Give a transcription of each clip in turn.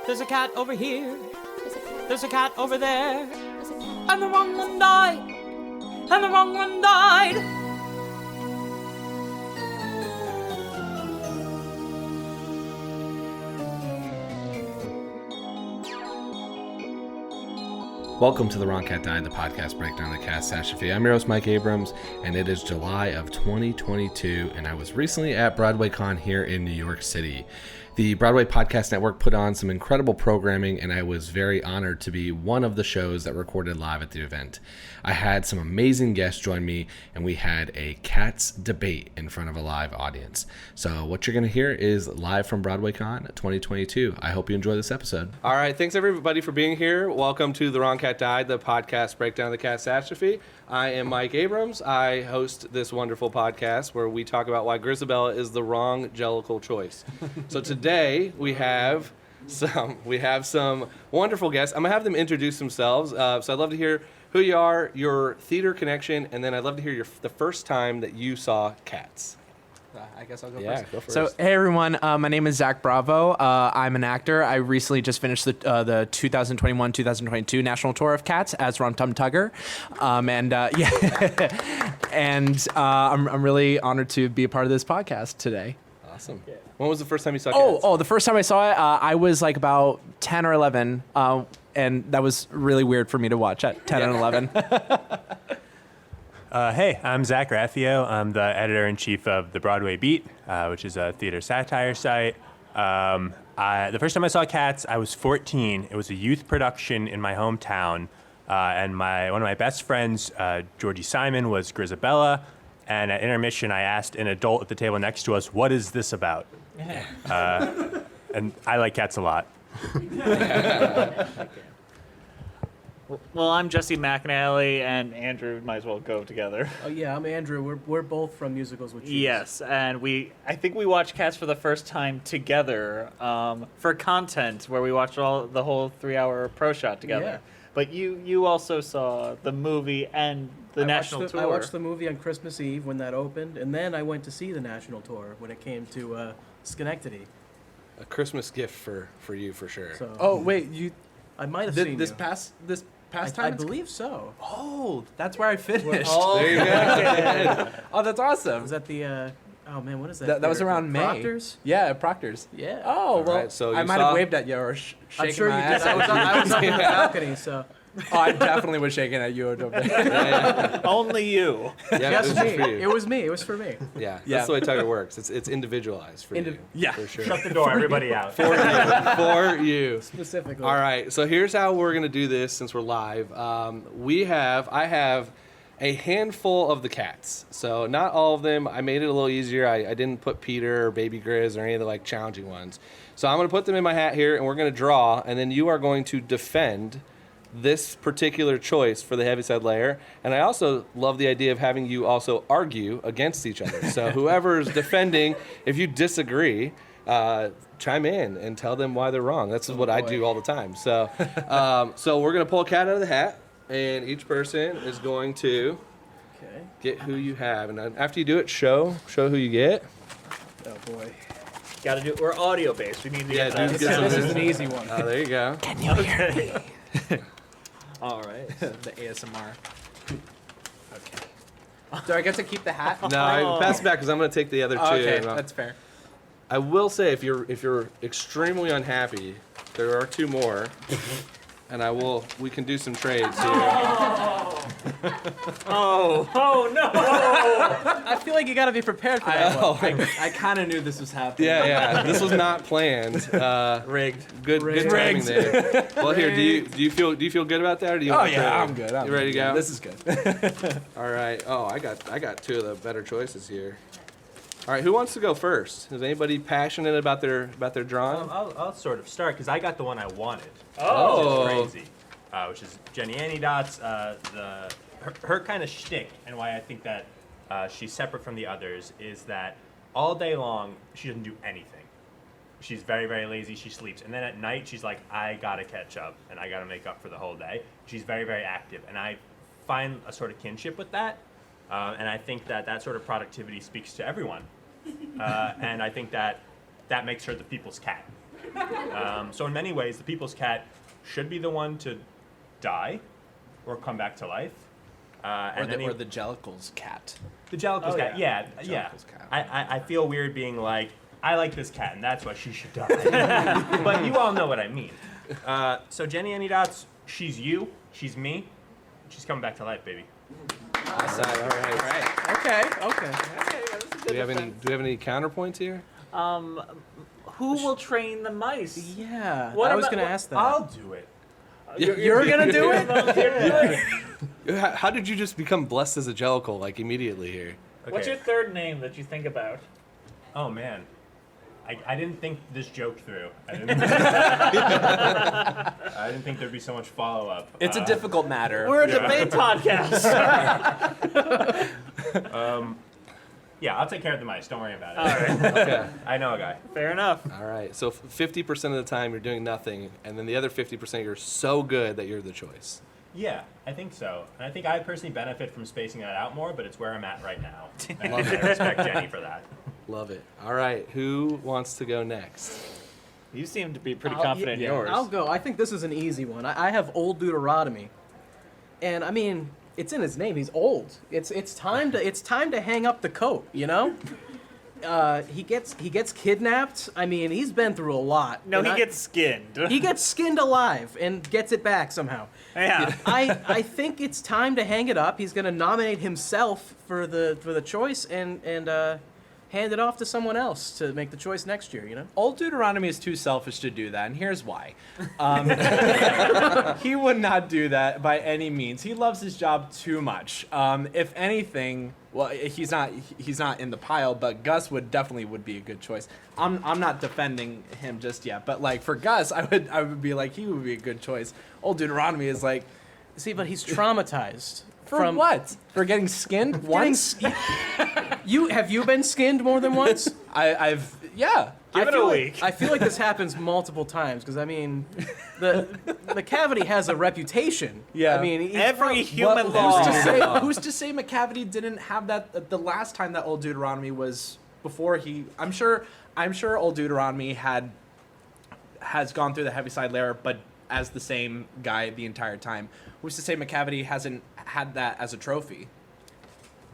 There's a cat over here. There's a cat over there. And the wrong one died. And the wrong one died. Welcome to The Wrong Cat Died, the podcast breakdown of the catastrophe. I'm your host, Mike Abrams, and it is July of 2022, and I was recently at BroadwayCon here in New York City. The Broadway Podcast Network put on some incredible programming, and I was very honored to be one of the shows that recorded live at the event. I had some amazing guests join me, and we had a Cats debate in front of a live audience. So what you're going to hear is live from BroadwayCon 2022. I hope you enjoy this episode. All right, thanks everybody for being here. Welcome to The Wrong Cat Died, the podcast breakdown of the catastrophe. I am Mike Abrams. I host this wonderful podcast where we talk about why Grisabella is the wrong jellicle choice. So today we have some wonderful guests. I'm gonna have them introduce themselves. So I'd love to hear who you are, your theater connection, and then I'd love to hear the first time that you saw Cats. I guess I'll go Yeah, first. go first. So, hey everyone, my name is Zach Bravo. I'm an actor. I recently just finished the 2021-2022 national tour of Cats as Rum Tum Tugger, and I'm really honored to be a part of this podcast today. Awesome. When was the first time you saw Cats? The first time I saw it, I was like about 10 or 11, and that was really weird for me to watch at 10 and 11. Hey, I'm Zach Raffio. I'm the editor-in-chief of the Broadway Beat, which is a theater satire site. The first time I saw Cats, I was 14. It was a youth production in my hometown, and one of my best friends, Georgie Simon, was Grisabella. And at intermission, I asked an adult at the table next to us, "What is this about?" And I like cats a lot. Well, I'm Jesse McAnally, and Andrew might as well go together. Oh yeah, I'm Andrew. We're both from Musicals with Cheese. Yes, and I think we watched Cats for the first time together for content, where we watched the whole 3-hour pro shot together. Yeah. But you also saw the movie and the national tour. I watched the movie on Christmas Eve when that opened, and then I went to see the national tour when it came to Schenectady. A Christmas gift for you, for sure. So Oh wait, I might have seen this you. past time? I believe so. Oh, that's where I finished. There you go. Oh, that's awesome. Was that the? Oh man, what is that? That was theater around called? May. Proctor's? Yeah, Proctor's. Yeah. Oh, well, right, so I you might saw- have waved at you or shaking I'm sure you my did. ass. I was up in the balcony, so. Oh, I definitely was shaking at you over there. Only you. Yeah, Yes, this is me. for you. It was me. It was for me. Yeah, Yeah. that's the way Tugger works. It's individualized for you. Yeah. For sure. Shut the door, everybody out. For you. Specifically. All right, so here's how we're going to do this since we're live. I have a handful of the cats. So not all of them. I made it a little easier. I didn't put Peter or Baby Grizz or any of the challenging ones. So I'm going to put them in my hat here, and we're going to draw, and then you are going to defend this particular choice for the Heaviside layer. And I also love the idea of having you also argue against each other. So whoever's defending, if you disagree, chime in and tell them why they're wrong. That's what I do all the time. So so we're going to pull a cat out of the hat, and each person is going to get who you have. And then after you do it, show who you get. Oh boy. Got to do. We're audio based. We need to get that. dude, This is an easy one. Oh, there you go. Can you hear me? All right. The ASMR. Okay. Do I get to keep the hat? No, I pass it back because I'm going to take the other two. Okay, and I'll- that's fair. I will say, if you're extremely unhappy, there are two more, and we can do some trades here. Oh no! I feel like you got to be prepared for that one. I kind of knew this was happening. Yeah, this was not planned. Rigged. Good timing there. Well, here, do you feel good about that, or do you? Oh want to yeah, trade? I'm good. You ready to go? This is good. All right. Oh, I got two of the better choices here. All right, who wants to go first? Is anybody passionate about their drawing? I'll sort of start because I got the one I wanted. Oh. Which is crazy. Which is Jenny Annie-Dot's, her kind of shtick, and why I think that she's separate from the others is that all day long she doesn't do anything. She's very, very lazy. She sleeps. And then at night, she's like, I got to catch up, and I got to make up for the whole day. She's very, very active. And I find a sort of kinship with that. And I think that sort of productivity speaks to everyone. And I think that makes her the people's cat. So in many ways, the people's cat should be the one to die or come back to life. Or the Jellicle's cat. The Jellicle's Oh, cat, yeah. Jellicle's cat. I feel weird being like, I like this cat, and that's why she should die. But you all know what I mean. So Jenny Any Dots, she's you, she's me, she's coming back to life, baby. Awesome. All right. Okay. Do we have any counterpoints here? Who will train the mice? Yeah, What I was about- going to ask that. I'll do it. You're gonna do it? How did you just become blessed as a Jellicle like immediately here? Okay. What's your third name that you think about? Oh man, I didn't think this joke through. I didn't think there'd be so much follow up. It's a difficult matter. We're a debate podcast. Yeah, I'll take care of the mice. Don't worry about it. All right, Okay. I know a guy. fair enough. All right. So 50% of the time you're doing nothing, and then the other 50% you're so good that you're the choice. Yeah, I think so. And I think I personally benefit from spacing that out more, but it's where I'm at right now. And I respect Jenny for that. Love it. All right. Who wants to go next? You seem to be pretty confident in yours. I'll go. I think this is an easy one. I have Old Deuteronomy, and I mean, it's in his name. He's old. It's time to hang up the coat. You know. He gets kidnapped. I mean, he's been through a lot. No, And he gets skinned. he gets skinned alive and gets it back somehow. Yeah. I think it's time to hang it up. He's going to nominate himself for the choice and hand it off to someone else to make the choice next year. You know. Old Deuteronomy is too selfish to do that, and here's why. He would not do that by any means. He loves his job too much. If anything, well, he's not in the pile, but Gus would be a good choice. I'm not defending him just yet, but like for Gus, I would be like he would be a good choice. Old Deuteronomy is like, See, but he's traumatized. for what? For getting skinned once? Have you been skinned more than once? I've yeah. Give it a week. I feel like this happens multiple times because I mean, the cavity has a reputation. Yeah. I mean, Every human Who's law. who's to say McAvity didn't have that the last time that Old Deuteronomy was before he? I'm sure Old Deuteronomy has gone through the Heaviside layer, but as the same guy the entire time. Who's to say McAvity hasn't had that as a trophy?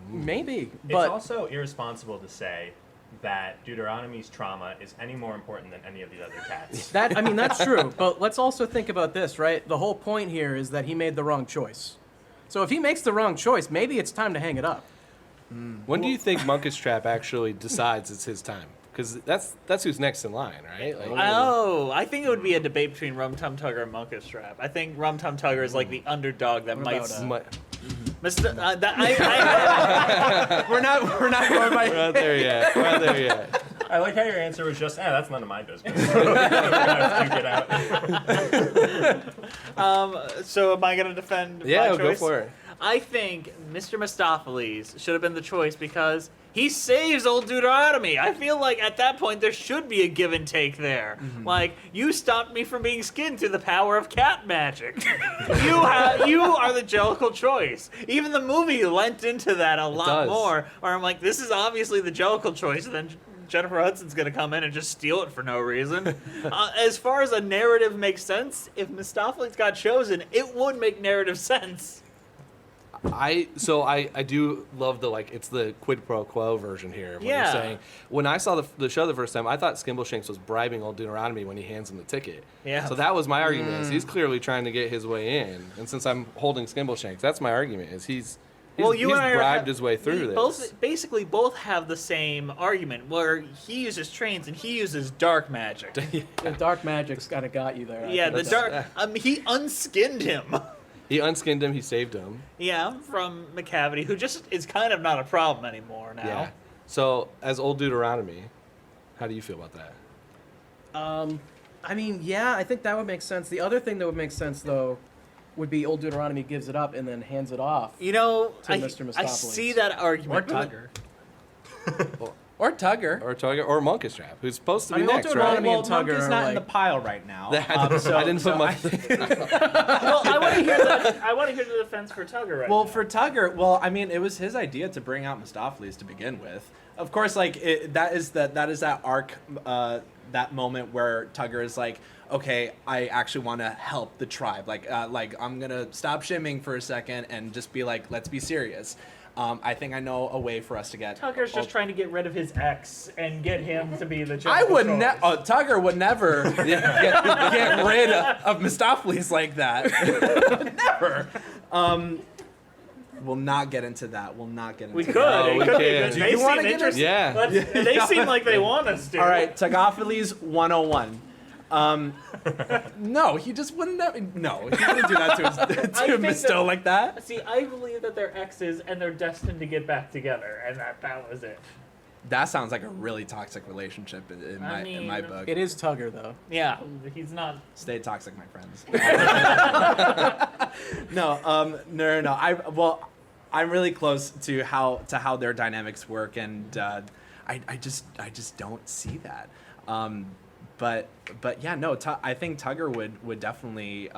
maybe, It's but also irresponsible to say that Deuteronomy's trauma is any more important than any of these other cats. that's true. But let's also think about this, right? The whole point here is that he made the wrong choice. So if he makes the wrong choice, maybe it's time to hang it up. When do you think Monkish Trap actually decides it's his time? Because that's who's next in line, right? Like, Oh, I think it would be a debate between Rum Tum Tugger and Monkish Trap. I think Rum Tum Tugger is like the underdog that might. about, Mu- We're not going by. We're not there yet. We're not there yet. I like how your answer was just, that's none of my business. Get out. So am I going to defend Yeah, my go choice? for it. I think Mr. Mistopheles should have been the choice because he saves Old Deuteronomy. I feel like at that point there should be a give and take there. Like, you stopped me from being skinned through the power of cat magic. You are the Jellicle choice. Even the movie lent into that a lot does. more. Where I'm like, this is obviously the Jellicle choice, and then Jennifer Hudson's gonna come in and just steal it for no reason. As far as a narrative makes sense, if Mistopheles got chosen, it would make narrative sense. I do love it's the quid pro quo version here. What Yeah. you're saying. When I saw the show the first time, I thought Skimbleshanks was bribing Old Deuteronomy when he hands him the ticket. Yeah. So that was my argument. Is he's clearly trying to get his way in, and since I'm holding Skimbleshanks, that's my argument. Is he's You he's and I bribed his way through this. Both have the same argument, where he uses trains and he uses dark magic. the dark magic's kind of got you there. I Yeah, think. the dark. He unskinned him. He unskinned him. He saved him. Yeah, from McAvity, who just is kind of not a problem anymore now. Yeah. So as Old Deuteronomy, how do you feel about that? I mean, yeah, I think that would make sense. The other thing that would make sense, though, would be Old Deuteronomy gives it up and then hands it off. You know, To Mr. I Mistopheles. see that argument. Or Tugger. Or Tugger or Monkish Trap, who's supposed to be I mean, Old next, Deuteronomy right? and Tugger Monkey's are not in the like- pile right now. I didn't put my. Well, I want to hear the defense for Tugger right Well, now. for Tugger, I mean, it was his idea to bring out Mistopheles to begin with. Of course, like that is that arc that moment where Tugger is like, okay, I actually want to help the tribe. Like I'm gonna stop shimming for a second and just be like, let's be serious. I think I know a way for us to get. Tugger's just trying to get rid of his ex and get him to be the judge. Tugger would never get rid of Mistopheles like that. Never. We'll not get into that. We could. No, we it could be can. good. Do They you wanna seem get interested. Yeah. They seem like they want us to. All right, Tugophiles 101. No, he just wouldn't. No, he wouldn't do that to Misto like that. See, I believe that they're exes and they're destined to get back together, and that was it. That sounds like a really toxic relationship in my book. It is Tugger though. Yeah, he's not. Stay toxic, my friends. No. I'm really close to how their dynamics work, and I just don't see that. But yeah, no. I think Tugger would definitely.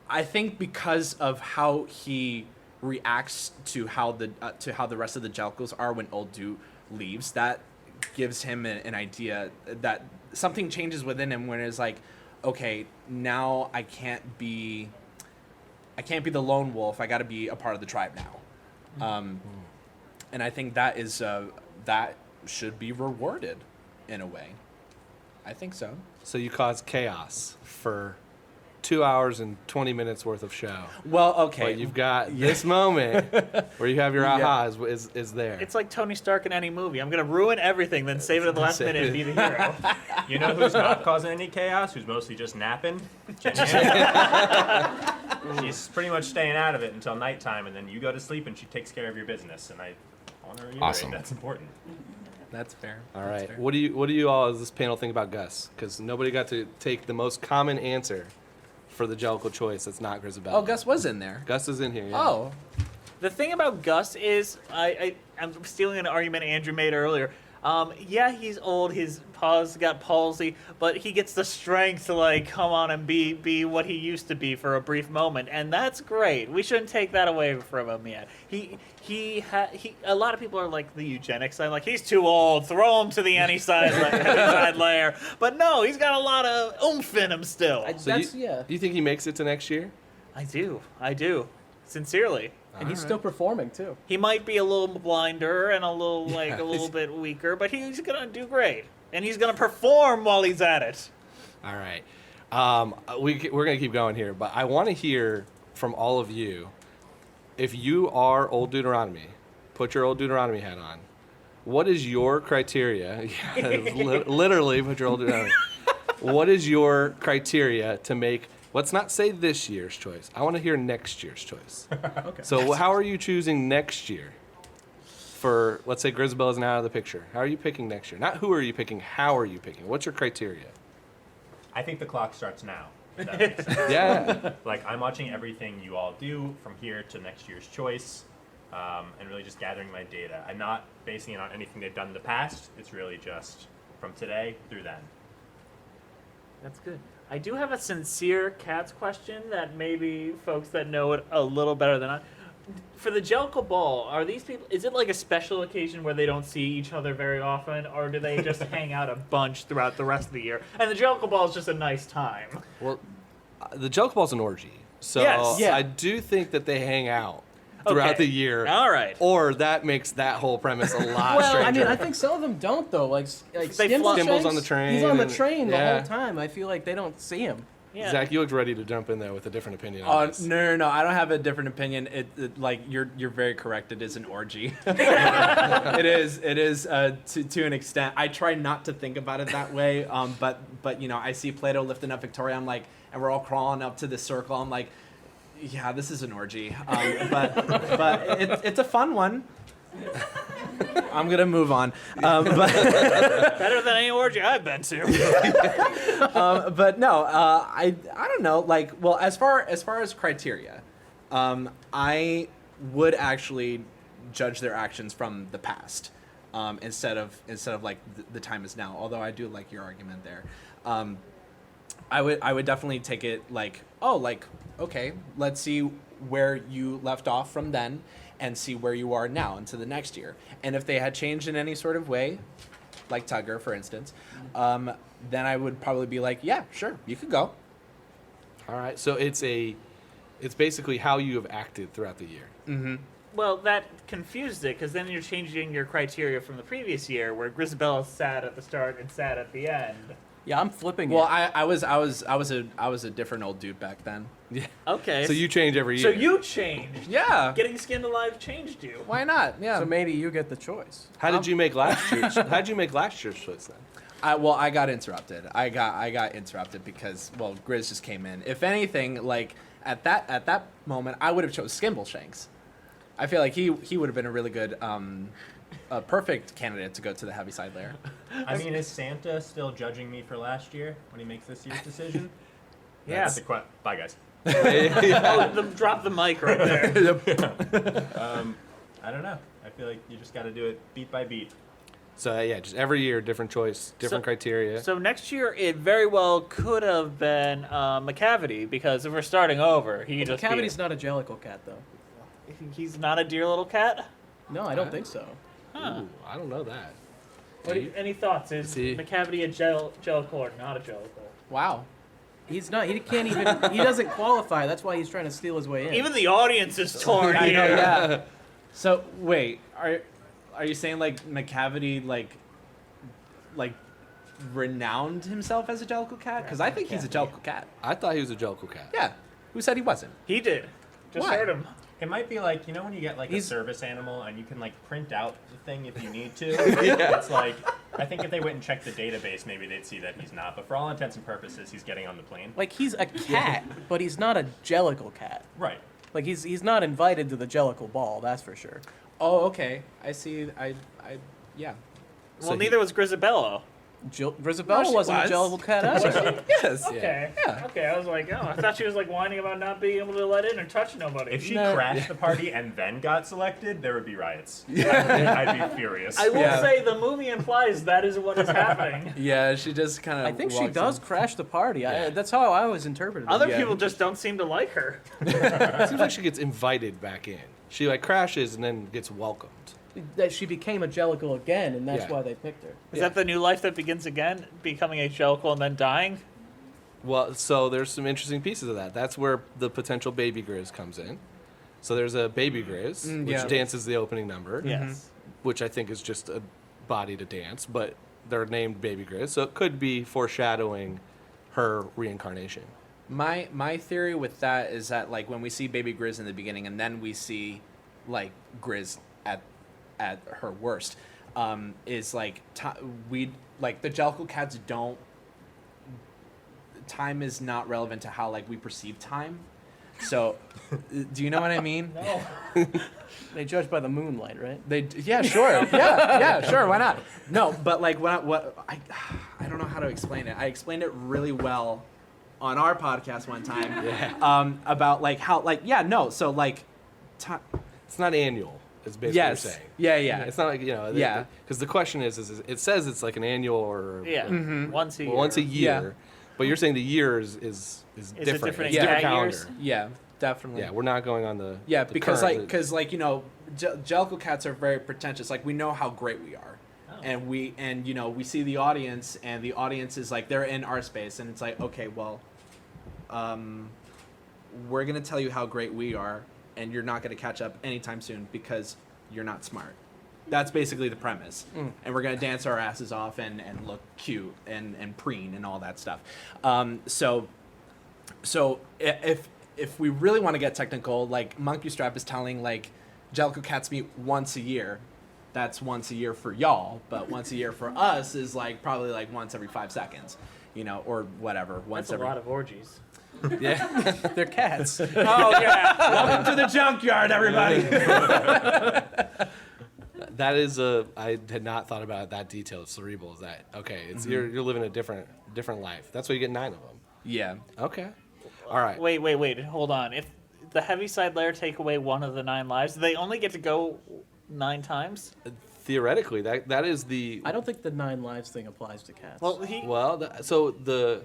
I think because of how he reacts to how the rest of the Jellicles are when Old Dude leaves, that gives him an idea that something changes within him when it's like, okay, now I can't be the lone wolf. I got to be a part of the tribe now, and I think that is that should be rewarded in a way. I think so. So you cause chaos for 2 hours and 20 minutes worth of show. Well, okay. But you've got this moment where you have your ahas is there. It's like Tony Stark in any movie. I'm gonna ruin everything, then save it at the last minute and be the hero. You know who's not causing any chaos? Who's mostly just napping? She's pretty much staying out of it until nighttime, and then you go to sleep, and she takes care of your business. And I want to reiterate Awesome. that's important. That's fair. All That's right. fair. What do you all as this panel think about Gus? Because nobody got to take the most common answer for the Jellicle choice. That's not Grisabella. Oh, Gus was in there. Gus is in here. Yeah. Oh. The thing about Gus is, I'm stealing an argument Andrew made earlier. Yeah, he's old, his paws got palsy, but he gets the strength to like come on and be what he used to be for a brief moment, and that's great. We shouldn't take that away from him yet. A lot of people are like the eugenics side, like he's too old, throw him to the any side layer. But no, he's got a lot of oomph in him still. So do you think he makes it to next year? I do, sincerely. And he's still performing too. He might be a little blinder and a little bit weaker, but he's gonna do great, and he's gonna perform while he's at it. All right. We're gonna keep going here, but I want to hear from all of you. If you are Old Deuteronomy, put your Old Deuteronomy hat on. What is your criteria? Yeah, literally put your Old Deuteronomy. What is your criteria to make? Let's not say this year's choice. I want to hear next year's choice. Okay. So how are you choosing next year? For, let's say Grisabella isn't out of the picture. How are you picking next year? Not who are you picking, how are you picking? What's your criteria? I think the clock starts now. If that makes sense. Yeah. Like, I'm watching everything you all do from here to next year's choice, and really just gathering my data. I'm not basing it on anything they've done in the past. It's really just from today through then. That's good. I do have a sincere Cats question that maybe folks that know it a little better than I. For the Jellicle Ball, are these people? Is it like a special occasion where they don't see each other very often, or do they just hang out a bunch throughout the rest of the year? And the Jellicle Ball is just a nice time. Well, the Jellicle Ball's an orgy. So Yes. Yeah. I do think that they hang out throughout Okay. the year. All right. Or that makes that whole premise a lot Well, stranger. I mean, I think some of them don't though. Like They Skimbleshanks, Skimble's on the train He's on the and- train the yeah. whole time. I feel like they don't see him. Yeah. Zach, you looked ready to jump in there with a different opinion on this. No, I don't have a different opinion. Like you're very correct. It is an orgy. It is to an extent. I try not to think about it that way. But you know, I see Plato lifting up Victoria. I'm like, and we're all crawling up to this circle. I'm like, yeah, this is an orgy. But it's a fun one. I'm gonna move on. But Better than any orgy I've been to. but no, I don't know. Like, well, as far as criteria, I would actually judge their actions from the past, instead of like the time is now. Although I do like your argument there. I would definitely take it like, oh, like, okay, let's see where you left off from then and see where you are now into the next year. And if they had changed in any sort of way, like Tugger, for instance, then I would probably be like, yeah, sure, you could go. All right. So it's basically how you have acted throughout the year. Mm-hmm. Well, that confused it because then you're changing your criteria from the previous year, where Grisabella sat at the start and sat at the end. Yeah, I'm flipping Well, it. I was a different old dude back then. Yeah. Okay. So you change every year. So you changed. Yeah. Getting skinned alive changed you. Why not? Yeah. So maybe you get the choice. How did you make last year's? How did you make last year's choice then? I got interrupted. I got interrupted because Grizz just came in. If anything, like at that moment, I would have chose Skimbleshanks. I feel like he would have been a really good, a perfect candidate to go to the Heaviside lair. I mean, is Santa still judging me for last year when he makes this year's decision? Yeah. That's the bye, guys. Drop the mic right there. I don't know. I feel like you just got to do it beat by beat. So yeah, just every year, different choice, different criteria. So next year, it very well could have been McAvity, because if we're starting over, he could just be... McAvity's not a Jellicle cat, though. He's not a dear little cat? No, I don't think so. Huh. Ooh, I don't know that. Any thoughts? Is McAvity a Jellicle or not a Jellicle? Wow. He's not. He can't even. He doesn't qualify. That's why he's trying to steal his way in. Even the audience is torn I here. know, yeah. So wait, are you saying like McAvity like renowned himself as a Jellicle cat? Because I think he's a Jellicle cat. I thought he was a Jellicle cat. Yeah. Who said he wasn't? He did. Just Why? heard him. It might be like, when you get like a He's- service animal and you can like print out the thing if you need to. Yeah. It's like, I think if they went and checked the database, maybe they'd see that he's not. But for all intents and purposes, he's getting on the plane. Like he's a cat, but he's not a Jellicle cat. Right. Like he's not invited to the Jellicle ball. That's for sure. Oh, okay. I see. Yeah. Well, So neither was Grisabella. Grisabella No, she wasn't was. a Jellicle cat either. Yes. Okay. Yeah. Okay, I was like, oh, I thought she was like whining about not being able to let in or touch nobody. If she No. crashed the party and then got selected, there would be riots. I'd be furious. I will Yeah. say the movie implies that is what is happening. Yeah. She just kind of. I think she does crash the party. That's how I always interpreted it. Other Yeah. people just don't seem to like her. It seems like she gets invited back in. She like crashes and then gets welcomed. That she became a Jellicle again, and that's Yeah. why they picked her. Is that the new life that begins again? Becoming a Jellicle and then dying? Well, so there's some interesting pieces of that. That's where the potential baby Grizz comes in. So there's a baby Grizz, which yeah. dances the opening number, Yes. which I think is just a body to dance, but they're named baby Grizz, so it could be foreshadowing her reincarnation. My theory with that is that like when we see baby Grizz in the beginning and then we see like Grizz at her worst, is like we like the Jellicle cats don't. Time is not relevant to how like we perceive time. So, do you know what I mean? No. They judge by the moonlight, right? Yeah, sure. Yeah, sure. Why not? No, but like I don't know how to explain it. I explained it really well on our podcast one time. About like how like so like time. It's not annual, is basically what you're saying. Yeah. It's not like, Yeah. because the question is it says it's like an annual or Yeah. Once a year. once a year, Yeah. but you're saying the year is it different. different It's in different cat calendar. years? Yeah, definitely. Yeah, we're not going on the Yeah, the because current- Jellicle cats are very pretentious. Like we know how great we are, and we see the audience, and the audience is like they're in our space, and it's like okay, well, we're gonna tell you how great we are, and you're not gonna catch up anytime soon because you're not smart. That's basically the premise, and we're gonna dance our asses off and look cute and preen and all that stuff. So if we really want to get technical, like Monkey Strap is telling like Jellicle cats meet once a year. That's once a year for y'all, but once a year for us is like probably like once every 5 seconds, or whatever. Once That's a every. lot of orgies. yeah. They're cats. Oh, yeah. Welcome to the junkyard, everybody. That is I had not thought about it that detailed. Cerebral is that okay? It's you're living a different life. That's why you get 9 of them. Yeah. Okay. All right. Wait. Hold on. If the Heaviside lair take away one of the 9 lives, do they only get to go 9 times? Theoretically, that is the I don't think the 9 lives thing applies to cats. Well, so the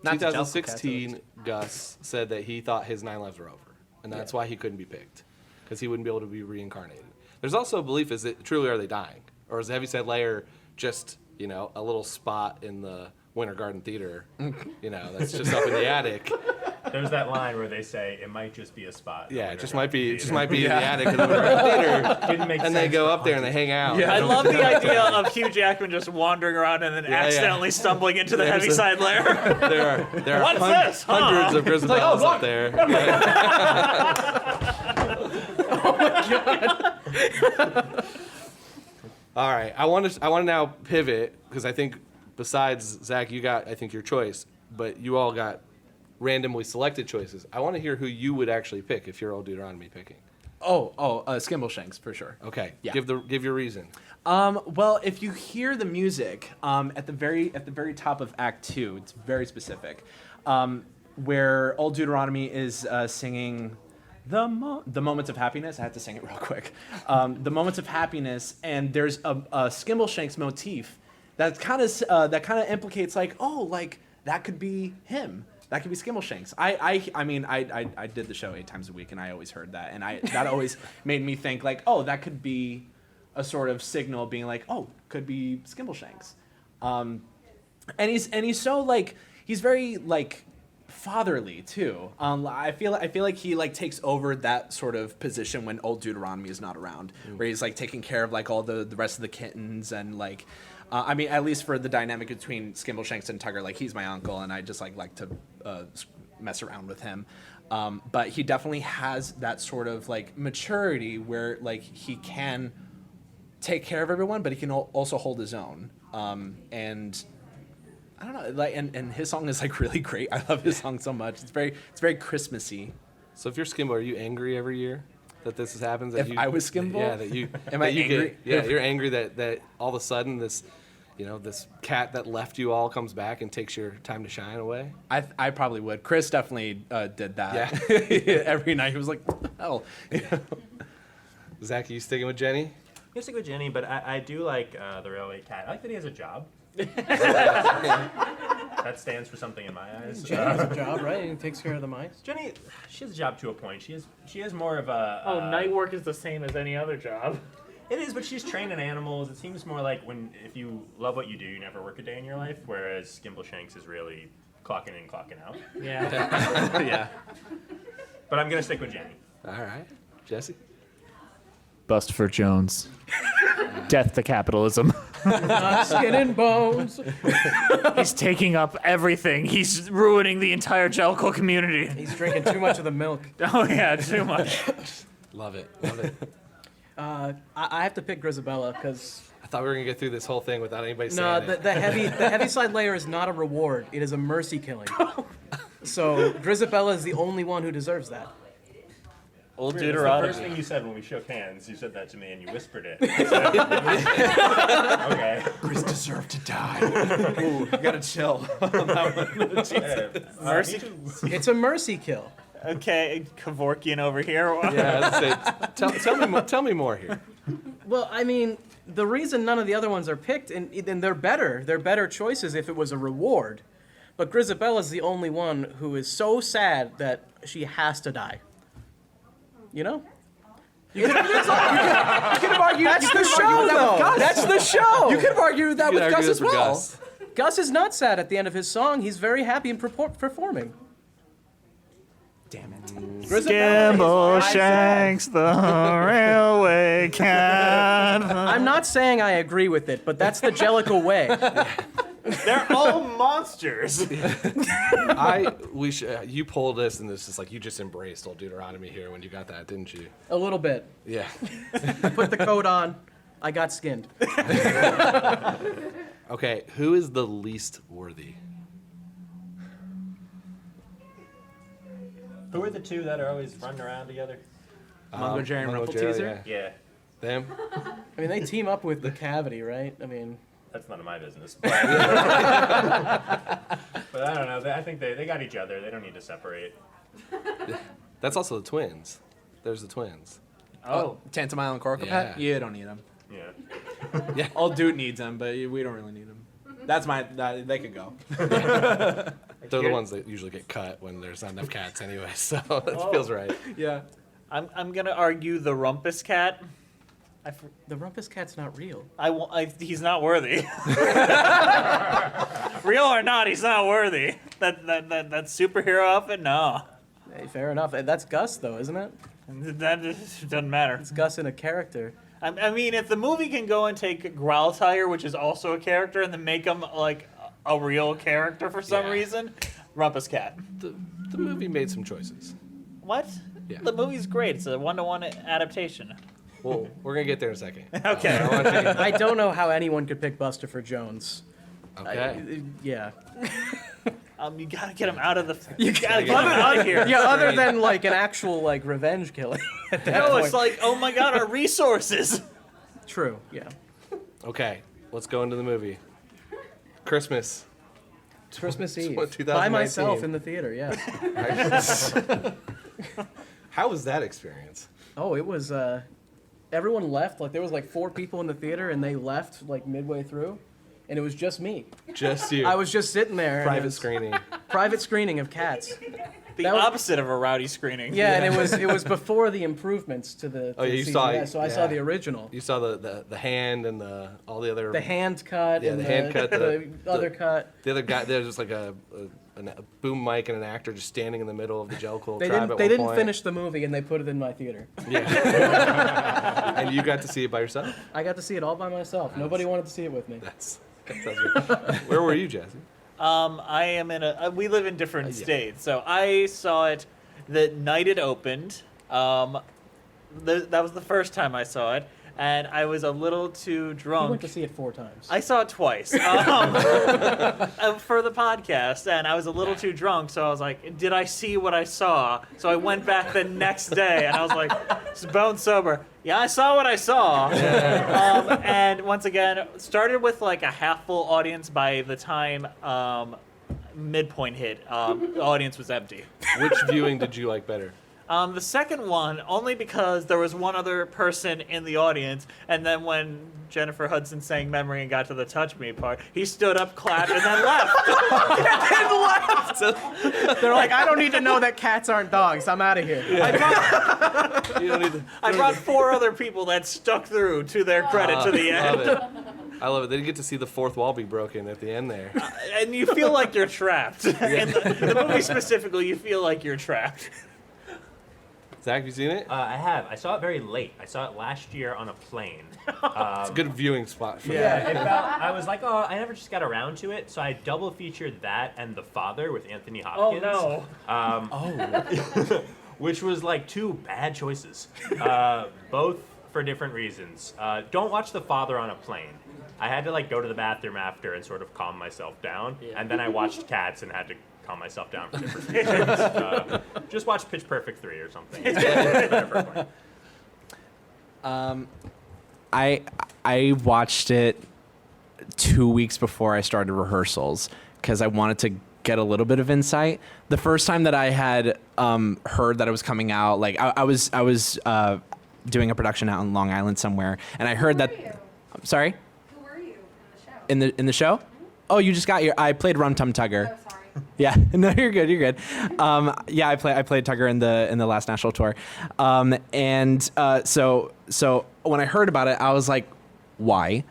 Not the Jellicle cats, 2016 Gus said that he thought his 9 lives were over, and that's why he couldn't be picked, because he wouldn't be able to be reincarnated. There's also a belief: is it truly are they dying, or is the Heaviside layer just you know, a little spot in the Winter Garden Theater, you know, that's just up in the attic. There's that line where they say it might just be a spot. Yeah, it just might be in the attic of the Winter Garden Theater. Didn't make And sense they go for up there and they hang out. Yeah. I love the idea of Hugh Jackman just wandering around and then accidentally stumbling into the heavy side layer. There are What's this? Huh? hundreds of Grisabellas up there. All right, I want to now pivot because I think besides Zach, you got I think your choice, but you all got randomly selected choices. I want to hear who you would actually pick if you're Old Deuteronomy picking. Skimbleshanks for sure. Okay, Yeah. give your reason. Well, if you hear the music at the very top of Act 2, it's very specific, where Old Deuteronomy is singing the moments of happiness. I have to sing it real quick. The moments of happiness, and there's a Skimbleshanks motif that kind of implicates like, oh, like that could be him. That could be Skimbleshanks. I mean, I did the show 8 times a week, and I always heard that, and that always made me think like, oh, that could be a sort of signal being like, oh, could be Skimbleshanks. And he's so like he's very like fatherly too. I feel like he like takes over that sort of position when Old Deuteronomy is not around, where he's like taking care of like all the rest of the kittens and like. I mean, at least for the dynamic between Skimbleshanks and Tugger, like he's my uncle, and I just like to mess around with him. But he definitely has that sort of like maturity where like he can take care of everyone, but he can also hold his own. And I don't know, like, and his song is like really great. I love his song so much. It's very Christmassy. So if you're Skimble, are you angry every year that this happens? That If I was Skimble? Yeah, that you. Am I angry? You're angry that all of a sudden this, you know, this cat that left you all comes back and takes your time to shine away. I probably would. Chris definitely did that. Yeah. Every night he was like, what the hell? Zach, are you sticking with Jenny? I'm gonna stick with Jenny, but I do like the railway cat. I like that he has a job. That stands for something in my eyes. Jenny has a job, right? And he takes care of the mice. Jenny, she has a job to a point. She has more of a. Night work is the same as any other job. It is, but she's training animals. It seems more like if you love what you do, you never work a day in your life. Whereas Skimbleshanks is really clocking in, clocking out. Yeah. Yeah. But I'm gonna stick with Jenny. All right, Jesse. Bust for Jones. Death to capitalism. Not skin and bones. He's taking up everything. He's ruining the entire Jellicle community. He's drinking too much of the milk. Oh yeah, too much. Love it. Love it. I have to pick Grisabella because I thought we were gonna get through this whole thing without anybody saying no, it. the heavy side layer is not a reward. It is a mercy killing. So Grisabella is the only one who deserves that. Old That's the Deuteronomy. first thing you said when we shook hands. You said that to me and you whispered it. Okay. Chris deserved to die. Ooh, you gotta chill. Mercy. It's a mercy kill. Okay, Kevorkian over here. Yeah, I'd say, tell me more here. Well, I mean, the reason none of the other ones are picked, and they're better choices if it was a reward. But Grisabella's the only one who is so sad that she has to die. You know? You could have argued that's the show, though. That's the show. You could have argued that You with could Gus argue as this for well. Gus. Gus is not sad at the end of his song. He's very happy and performing. Damn it. Skimbleshanks, the railway cat. I'm not saying I agree with it, but that's the Jellicle way. They're all monsters. You pulled this, and this is like you just embraced Old Deuteronomy here when you got that, didn't you? A little bit. Yeah. Put the coat on. I got skinned. Okay, who is the least worthy? Who are the two that are always running around together? Mungo Jerry and Mungo Rumple Jerry, Teaser? Yeah. Them? I mean, they team up with the Cavity, right? I mean, That's none of my business. But I don't know. I think they got each other. They don't need to separate. That's also the twins. There's the twins. Oh, Tantamile and Corcopet? Yeah. You don't need them. Yeah. Old Dude needs them, but we don't really need them. They could go. They're the ones that usually get cut when there's not enough cats anyway, so it feels right. Yeah. I'm gonna argue the Rumpus Cat. The Rumpus Cat's not real. He's not worthy. Real or not, he's not worthy. That superhero outfit, no. Hey, fair enough. That's Gus, though, isn't it? That doesn't matter. It's Gus in a character. I mean, if the movie can go and take Growlithe, which is also a character, and then make him like a real character for some reason, Rumpus Cat. The movie made some choices. What? Yeah. The movie's great. It's a 1-to-1 adaptation. Well, we're gonna get there in a second. Okay. I want you- I don't know how anyone could pick Buster Jones. okay. Yeah. You gotta get him out of the. You gotta get him out of here. Yeah, other than like an actual like revenge killing. At that No, point. it's like, oh my god, our resources. True. Yeah. Okay. Let's go into the movie. Christmas. Christmas Eve. what, By 2019? myself in the theater. Yeah. How was that experience? Oh, it was. Everyone left. Like there was like 4 people in the theater, and they left like midway through, and it was just me. Just you. I was just sitting there. and it private was screening. Private screening of Cats. The That was- opposite of a rowdy screening. Yeah, and it was before the improvements to the. To Oh, yeah, the you saw CGI, it, so I saw yeah. the original. You saw the hand and all the other The hand cut Yeah, and the hand cut, the other cut. the other guy. There's just like a boom mic and an actor just standing in the middle of the Jellicle They tribe didn't. at They one didn't point. finish the movie, and they put it in my theater. Yeah. And you got to see it by yourself. I got to see it all by myself. Nobody wanted to see it with me. That's good. Where were you, Jesse? I am in a. We live in different Yeah. states, so I saw it the night it opened. That was the first time I saw it, and I was a little too I drunk. went to see it 4 times. I saw it twice for the podcast, and I was a little too drunk, so I was like, did I see what I saw? So I went back the next day, and I was like, just bone sober. Yeah, I saw what I saw. And once again, started with like a half-full audience by the time midpoint hit. The audience was empty. Which viewing did you like better? The second one, only because there was one other person in the audience, and then when Jennifer Hudson sang Memory and got to the Touch Me part, he stood up, clapped, and then left. They're like, I don't need to know that cats aren't dogs. I'm out of here. You don't need to. I brought 4 other people that stuck through, to their credit, to the end. Love it. I love it. They did get to see the fourth wall be broken at the end there. And you feel like you're trapped. In the movie specifically, you feel like you're trapped. Zach, have you seen it? I have. I saw it very late. I saw it last year on a plane. It's a good viewing spot for Yeah, I was like, oh, I never just got around to it, so I double featured that and The Father with Anthony Oh Hopkins. no. Which was like 2 bad choices, both for different reasons. Don't watch The Father on a plane. I had to like go to the bathroom after and sort of calm myself down, and then I watched Cats and had to calm myself down for different reasons. Just watch Pitch Perfect 3 or something. It's better for it. I watched it 2 weeks before I started rehearsals because I wanted to get a little bit of insight. The first time that I had heard that it was coming out, like I was doing a production out in Long Island somewhere, and I heard that. I'm sorry. Who were you in the show? In the show? Oh, you just got your. I played Rum Tum Tugger. Oh, sorry. Yeah, no, you're good. You're good. Yeah, I played Tugger in the last national tour, and so when I heard about it, I was like, why?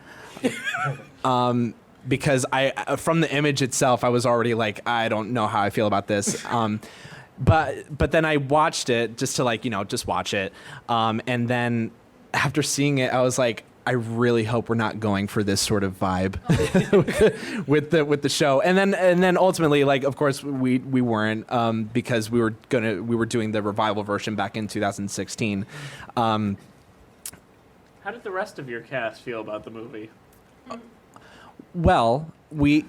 Because I from the image itself, I was already like, I don't know how I feel about this. But then I watched it just to just watch it, and then after seeing it, I was like, I really hope we're not going for this sort of vibe with the show. And then ultimately, like, of course we weren't, because we were doing the revival version back in 2016. How did the rest of your cast feel about the movie? Well, we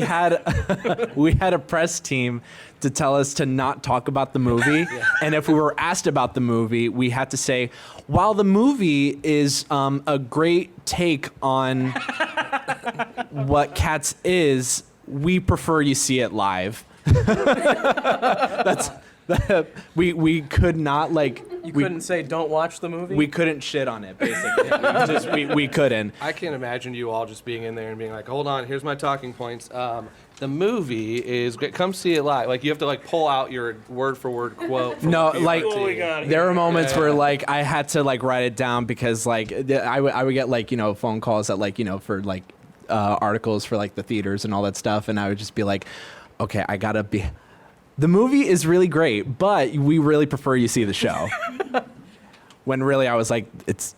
had a press team to tell us to not talk about the movie, and if we were asked about the movie, we had to say, while the movie is a great take on what Cats is, we prefer you see it live. We could not like. You couldn't say don't watch the movie? We couldn't shit on it, basically. we couldn't. I can't imagine you all just being in there and being like, hold on, here's my talking points. The movie is great. Come see it live. Like you have to like pull out your word for word quote. From No, the like Oh my God. there were moments where like I had to like write it down because like I would get like phone calls that like for like articles for like the theaters and all that stuff, and I would just be like, okay, I gotta be. The movie is really great, but we really prefer you see the show. When really I was like, it's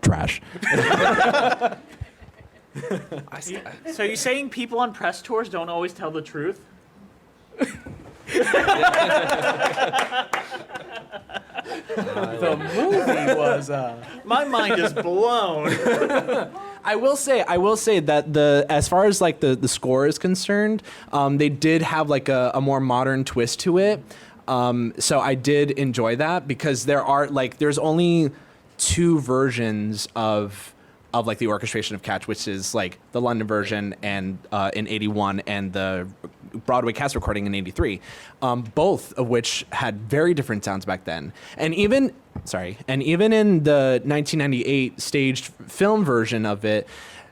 trash. So you're saying people on press tours don't always tell the truth? The movie was. My mind is blown. I will say that as far as like the score is concerned, they did have like a more modern twist to it. So I did enjoy that because there's only 2 versions of like the orchestration of Cats, which is like the London version and in '81 and the Broadway cast recording in '83, both of which had very different sounds back then. And even in the 1998 staged film version of it,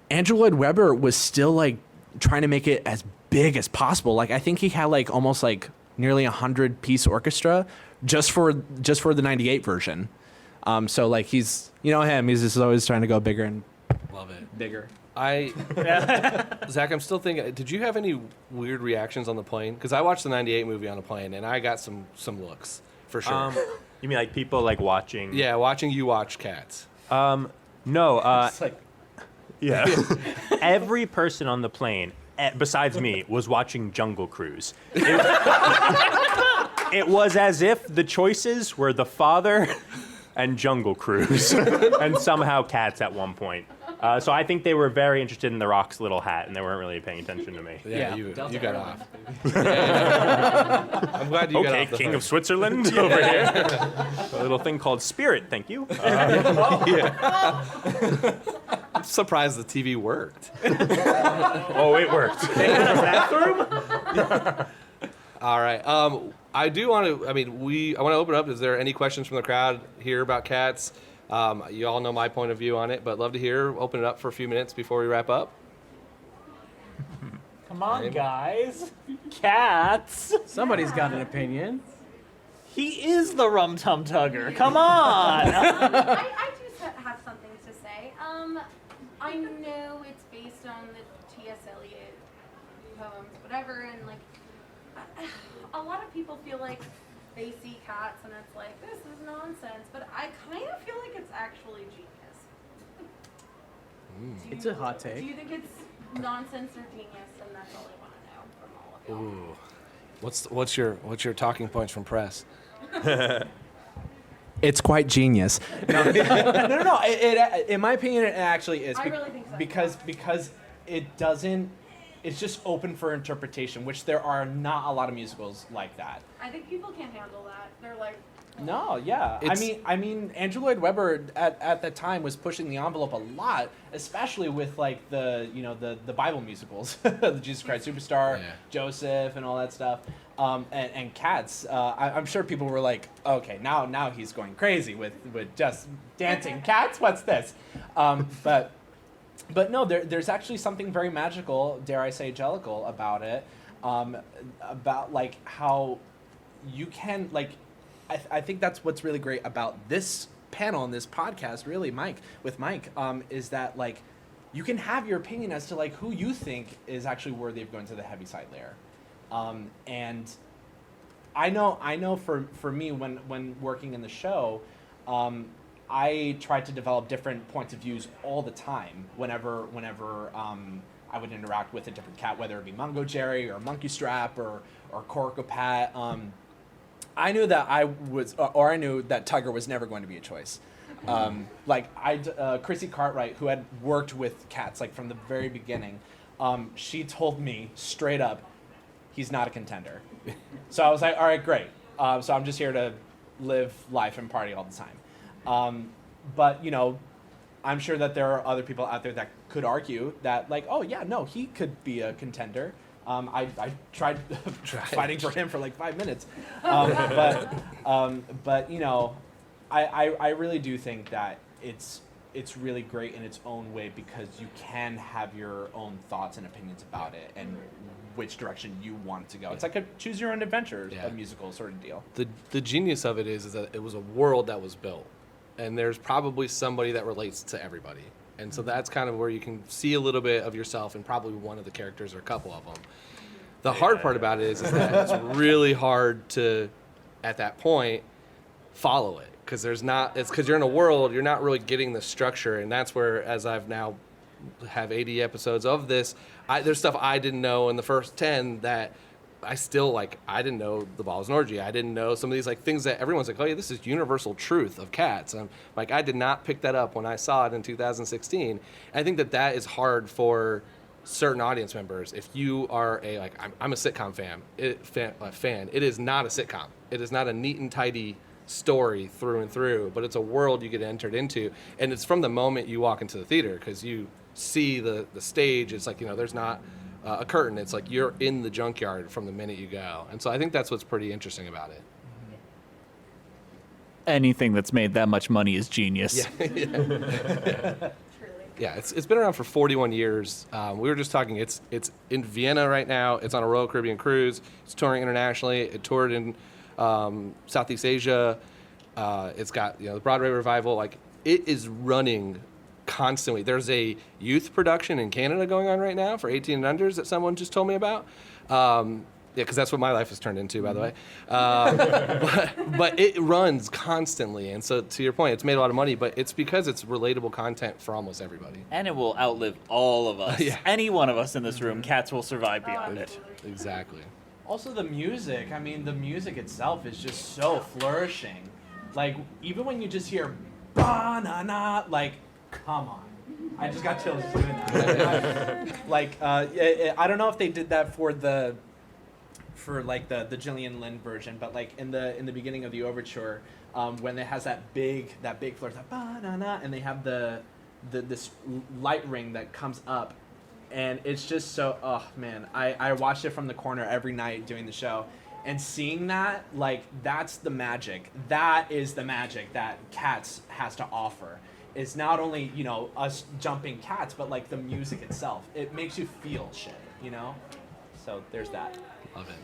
Andrew Lloyd Webber was still like trying to make it as big as possible. Like I think he had like almost like nearly 100-piece orchestra just for the '98 version. So like he's he's just always trying to go bigger and Love it. bigger. Zach, I'm still thinking. Did you have any weird reactions on the plane? Because I watched the '98 movie on the plane, and I got some looks for sure. You mean like people like watching? Yeah, watching you watch Cats. No. It's like Yeah. Every person on the plane, besides me, was watching Jungle Cruise. It was as if the choices were The Father and Jungle Cruise, and somehow Cats at one point. So I think they were very interested in The Rock's little hat, and they weren't really paying attention to me. Yeah, you got off. Yeah. I'm glad you got off. Okay, King of Switzerland over here. A little thing called Spirit, thank you. I'm surprised the TV worked. Oh, it worked. They had a bathroom? All right. I do want to. I want to open up. Is there any questions from the crowd here about Cats? You all know my point of view on it, but love to hear. Open it up for a few minutes before we wrap up. Come on, guys. Cats. Somebody's got an opinion. He is the Rum Tum Tugger. Come on. I do have something to say. I know it's based on the T.S. Eliot poems, whatever, and like a lot of people feel like they see Cats and it's like, this is nonsense, but I kind of feel like it's actually genius. It's a hot take. Do you think it's nonsense or genius? And that's all I want to know from all of you. Ooh. What's your talking points from press? it's quite genius. No. It, in my opinion, it actually is. I really think so. Because it doesn't. It's just open for interpretation, which there are not a lot of musicals like that. I think people can't handle that. They're like, No, yeah. I mean, Andrew Lloyd Webber at that time was pushing the envelope a lot, especially with like the Bible musicals, the Jesus Christ Superstar, Yeah. Joseph, and all that stuff, and Cats. I'm sure people were like, okay, now he's going crazy with just dancing cats. What's this? But no, there's actually something very magical, dare I say, angelical about it, about like how you can like. I think that's what's really great about this panel and this podcast, really, Mike, is that like you can have your opinion as to like who you think is actually worthy of going to the Heaviside Lair, and I know for me when working in the show, I tried to develop different points of views all the time whenever I would interact with a different cat, whether it be Mungo Jerry or Monkey Strap or Corcopat. I knew that I knew that Tugger was never going to be a choice. Chrissy Cartwright, who had worked with cats like from the very beginning, she told me straight up, he's not a contender. So I was like, all right, great. So I'm just here to live life and party all the time. But I'm sure that there are other people out there that could argue that like, oh yeah, no, he could be a contender. I tried fighting for him for like 5 minutes, but I really do think that it's it's really great in its own way because you can have your own thoughts and opinions about it and which direction you want it to go. It's like a choose your own adventure, a musical sort of deal. The genius of it is that it was a world that was built, and there's probably somebody that relates to everybody. And so that's kind of where you can see a little bit of yourself in probably one of the characters or a couple of them. The hard part about it is that it's really hard to, at that point, follow it. Because it's because you're in a world, you're not really getting the structure. And that's where, as I've now have 80 episodes of this, there's stuff I didn't know in the first 10 that I still, I didn't know the Balls and Orgy. I didn't know some of these, things that everyone's like, oh, yeah, this is universal truth of cats. And I did not pick that up when I saw it in 2016. I think that is hard for certain audience members. If you are I'm a sitcom fan. It is not a sitcom. It is not a neat and tidy story through and through, but it's a world you get entered into. And it's from the moment you walk into the theater, because you see the stage. It's there's not a curtain. It's you're in the junkyard from the minute you go. And so I think that's what's pretty interesting about it. Anything that's made that much money is genius. Yeah, it's been around for 41 years. We were just talking, it's in Vienna right now. It's on a Royal Caribbean cruise. It's touring internationally. It toured in Southeast Asia. It's got the Broadway revival. It is running constantly. There's a youth production in Canada going on right now for 18 and unders that someone just told me about. Because that's what my life has turned into, by the way. But it runs constantly. And so, to your point, it's made a lot of money, but it's because it's relatable content for almost everybody. And it will outlive all of us. Yeah. Any one of us in this room, Cats will survive beyond it. Exactly. Also, the music. I mean, the music itself is just so flourishing. Even when you just hear "ba-na-na," come on. I just got chills doing that. I don't know if they did that for the Gillian Lynn version, but in the beginning of the overture, when it has that big floor, it's ba-na-na, and they have this light ring that comes up, and it's just so, oh man, I watched it from the corner every night doing the show, and seeing that, that's the magic. That is the magic that Cats has to offer. It's not only us jumping cats, but the music itself. It makes you feel shit, So there's that. Love it.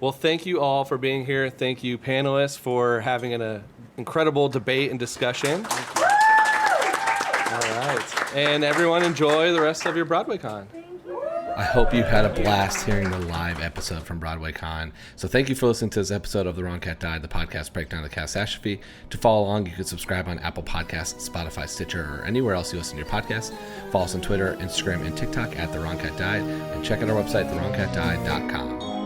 Well, thank you all for being here. Thank you, panelists, for having an incredible debate and discussion. All right. And everyone, enjoy the rest of your BroadwayCon. I hope you had a blast hearing the live episode from BroadwayCon. So thank you for listening to this episode of The Wrong Cat Died, the podcast breakdown of the catastrophe. To follow along, you can subscribe on Apple Podcasts, Spotify, Stitcher, or anywhere else you listen to your podcasts. Follow us on Twitter, Instagram, and TikTok at The Wrong Cat Died, and check out our website, thewrongcatdied.com.